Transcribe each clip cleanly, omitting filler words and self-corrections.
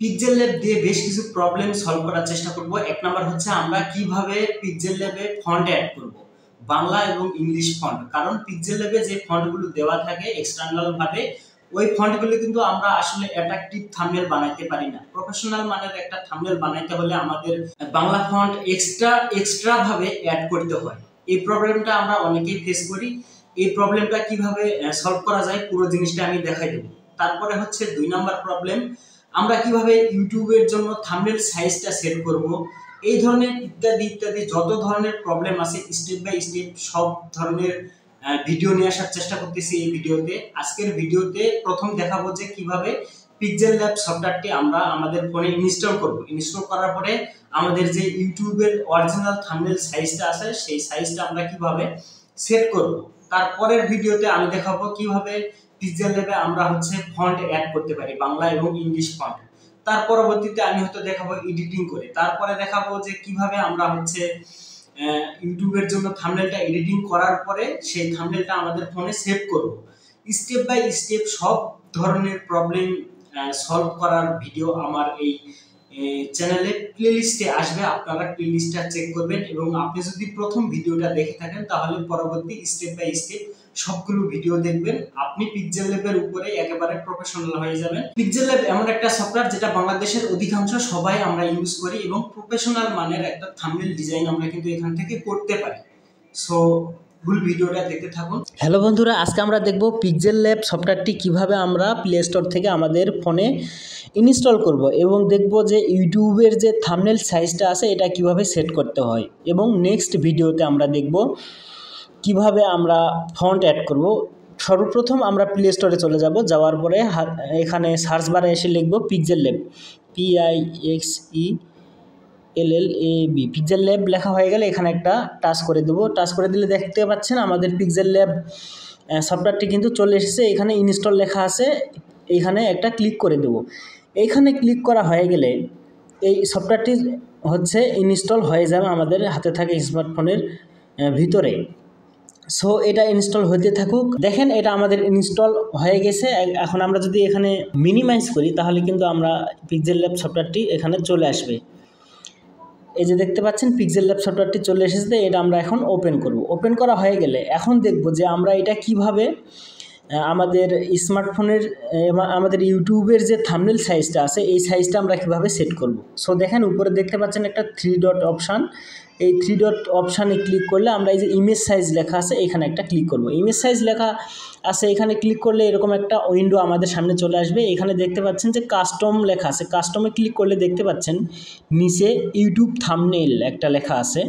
Pixel lab দিয়ে বেশ কিছু প্রবলেম সলভ করার চেষ্টা করব। এক নাম্বার হচ্ছে আমরা কিভাবে পিক্সেল ল্যাবে ফন্ট অ্যাড করব, বাংলা এবং ইংলিশ ফন্ট। কারণ পিক্সেল ল্যাবে যে ফন্টগুলো দেওয়া থাকে এক্সটার্নাল ভাবে, ওই ফন্টগুলো কিন্তু আমরা আসলে অ্যাট্রাকটিভ থাম্বনেল বানাইতে পারি না। প্রফেশনাল মানের একটা থাম্বনেল বানাইতে হলে আমাদের বাংলা ফন্ট এক্সট্রা ভাবে অ্যাড করতে হয়। এই প্রবলেমটা আমরা অনেকেই ফেস করি। এই প্রবলেমটা কিভাবে সলভ করা যায় পুরো জিনিসটা আমি দেখাই দেব। তারপরে হচ্ছে 2 নাম্বার প্রবলেম, আমরা কিভাবে ইউটিউবের জন্য থাম্বনেল সাইজটা সেট করব। এই ধরনের ইত্যাদি ইত্যাদি যত ধরনের প্রবলেম আছে স্টেপ বাই স্টেপ সব ধরনের ভিডিও নিয়ে আসার চেষ্টা করতেছি এই ভিডিওতে। আজকের ভিডিওতে প্রথম দেখাবো যে কিভাবে পিক্সেল ল্যাব সফটওয়্যারটি আমরা আমাদের ফোনে ইনস্টল করব। ইনস্টল করার পরে আমাদের যে ইউটিউবের অরিজিনাল থাম্বনেল সাইজটা আছে সেই সাইজটা আমরা কিভাবে সেট করব। তারপরের ভিডিওতে আমি দেখাবো কিভাবে পিক্সেল ল্যাবে আমরা হচ্ছে ফন্ট অ্যাড করতে পারি, বাংলা এবং ইংলিশ ফন্ট। তার পরবর্তীতে আমি হয়তো দেখাবো এডিটিং করে। তারপরে দেখাবো যে কিভাবে আমরা হচ্ছে ইউটিউবের জন্য থাম্বনেলটা এডিটিং করার পরে সেই থাম্বনেলটা আমাদের ফোনে সেভ করব। স্টেপ বাই স্টেপ সব ধরনের প্রবলেম সলভ করার ভিডিও আমার এই চ্যানেলে প্লেলিস্টে আসবে। আপনারা প্লেলিস্টটা চেক করবেন এবং আপনি যদি প্রথম ভিডিওটা দেখে থাকেন তাহলে পরবর্তী স্টেপ বাই স্টেপ সবগুলো ভিডিও দেখবেন। আপনি পিক্সেল ল্যাবের উপরে একেবারে প্রফেশনাল হয়ে যাবেন। পিক্সেল ল্যাব এমন একটা সফটওয়্যার যেটা বাংলাদেশের অধিকাংশ সবাই আমরা ইউজ করি এবং প্রফেশনাল মানের একটা থাম্বনেল ডিজাইন আমরা কিন্তু এখান থেকে করতে পারি। সো ফুল ভিডিওটা দেখতে থাকুন। হ্যালো বন্ধুরা, আজকে আমরা দেখব পিক্সেল ল্যাব সফটওয়্যারটি কিভাবে আমরা প্লে স্টোর থেকে আমাদের ফোনে ইনস্টল করব এবং দেখব যে ইউটিউবের যে থাম্বনেল সাইজটা আছে এটা কিভাবে সেট করতে হয়। এবং নেক্সট ভিডিওতে আমরা দেখব কিভাবে আমরা ফন্ট অ্যাড করব। সর্বপ্রথম আমরা প্লে স্টোরে চলে যাব, যাওয়ার পরে এখানে সার্চ বারে এসে লিখব pixel lab, PIXELLAB। Pixel lab লেখা হয়ে গেলে এখানে একটা টাচ করে দেবো। টাচ করে দিলে দেখতে পাচ্ছেন আমাদের পিক্সেল ল্যাব সফটওয়্যারটি কিন্তু চলে এসেছে। এখানে ইনস্টল লেখা আছে, এইখানে একটা ক্লিক করে দেব। এইখানে ক্লিক করা হয়ে গেলে এই সফটওয়্যারটি হচ্ছে ইনস্টল হয়ে যাবে আমাদের হাতে থাকে স্মার্টফোনের ভিতরে। সো এটা ইনস্টল হতে থাকুক। দেখেন এটা আমাদের ইনস্টল হয়ে গেছে। এখন আমরা যদি এখানে মিনিমাইজ করি তাহলে কিন্তু আমরা পিক্সেল ল্যাব সফটওয়্যারটি এখানে চলে আসবে। এই যে দেখতে পাচ্ছেন পিক্সেল ল্যাব সফটওয়্যারটি চলে এসেছে। এটা আমরা এখন ওপেন করব। ওপেন করা হয়ে গেলে এখন দেখব যে আমরা এটা কিভাবে আমাদের স্মার্টফোনের আমাদের ইউটিউবের যে থাম্বনেল সাইজটা আছে এই সাইজটা আমরা কিভাবে সেট করব। সো দেখেন উপরে দেখতে পাচ্ছেন একটা 3 ডট অপশান। এই 3 ডট অপশানে ক্লিক করলে আমরা এই যে ইমেজ সাইজ লেখা আছে এখানে একটা ক্লিক করব। ইমেজ সাইজ লেখা আছে এখানে ক্লিক করলে এরকম একটা উইন্ডো আমাদের সামনে চলে আসবে। এখানে দেখতে পাচ্ছেন যে কাস্টম লেখা আছে। কাস্টমে ক্লিক করলে দেখতে পাচ্ছেন নিচে ইউটিউব থাম্বনেল একটা লেখা আছে।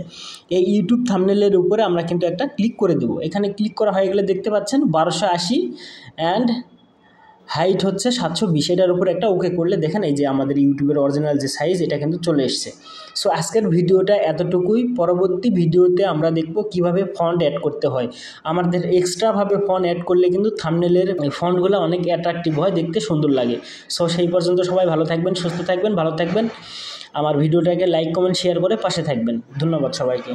এই ইউটিউব থাম্বনেলের উপরে আমরা কিন্তু একটা ক্লিক করে দেব। এখানে ক্লিক করা হয়ে গেলে দেখতে পাচ্ছেন 1280 অ্যান্ড হাইট হচ্ছে 720। এটার উপর একটা ওকে করলে দেখেন এই যে আমাদের ইউটিউবের অরিজিনাল যে সাইজ এটা কিন্তু চলে এসছে। সো আজকের ভিডিওটা এতটুকুই। পরবর্তী ভিডিওতে আমরা দেখব কিভাবে ফন্ট অ্যাড করতে হয়। আমাদের এক্সট্রাভাবে ফন্ট অ্যাড করলে কিন্তু থাম্বনেলের ফন্টগুলো অনেক অ্যাট্রাকটিভ হয়, দেখতে সুন্দর লাগে। সো সেই পর্যন্ত সবাই ভালো থাকবেন, সুস্থ থাকবেন, ভালো থাকবেন। আমার ভিডিওটাকে লাইক কমেন্ট শেয়ার করে পাশে থাকবেন। ধন্যবাদ সবাইকে।